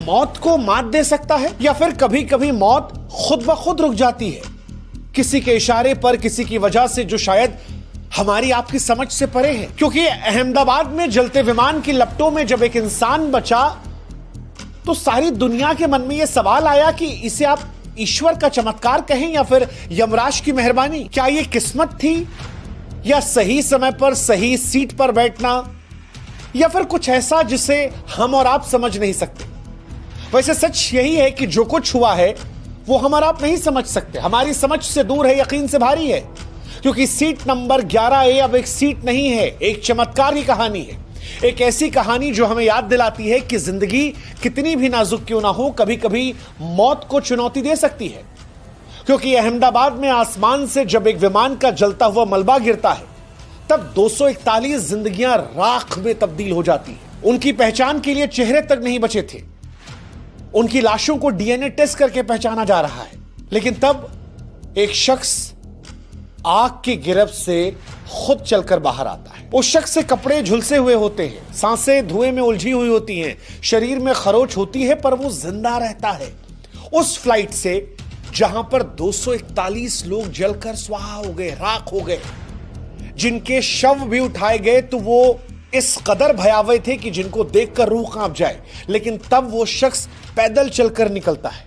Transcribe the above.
मौत को मात दे सकता है, या फिर कभी कभी मौत खुद ब खुद रुक जाती है किसी के इशारे पर, किसी की वजह से जो शायद हमारी आपकी समझ से परे है। क्योंकि अहमदाबाद में जलते विमान की लपटों में जब एक इंसान बचा तो सारी दुनिया के मन में यह सवाल आया कि इसे आप ईश्वर का चमत्कार कहें या फिर यमराज की मेहरबानी। क्या यह किस्मत थी, या सही समय पर सही सीट पर बैठना, या फिर कुछ ऐसा जिसे हम और आप समझ नहीं सकते। वैसे सच यही है कि जो कुछ हुआ है वो हम और आप नहीं समझ सकते, हमारी समझ से दूर है, यकीन से भारी है। क्योंकि सीट नंबर 11A अब एक सीट नहीं है, एक चमत्कार की कहानी है। एक ऐसी कहानी जो हमें याद दिलाती है कि जिंदगी कितनी भी नाजुक क्यों ना हो, कभी कभी मौत को चुनौती दे सकती है। क्योंकि अहमदाबाद में आसमान से जब एक विमान का जलता हुआ मलबा गिरता है तब 241 जिंदगियां राख में तब्दील हो जाती हैं। उनकी पहचान के लिए चेहरे तक नहीं बचे थे, उनकी लाशों को डीएनए टेस्ट करके पहचाना जा रहा है। लेकिन तब एक शख्स आग की गिरफ्त से खुद चलकर बाहर आता है। उस शख्स से कपड़े झुलसे हुए होते हैं, सांसें धुएं में उलझी हुई होती हैं, शरीर में खरोच होती है, पर वो जिंदा रहता है। उस फ्लाइट से जहां पर 241 लोग जलकर स्वाहा हो गए, राख हो गए, जिनके शव भी उठाए गए तो वो इस कदर भयावह थे कि जिनको देखकर रूह कांप जाए। लेकिन तब वो शख्स पैदल चलकर निकलता है,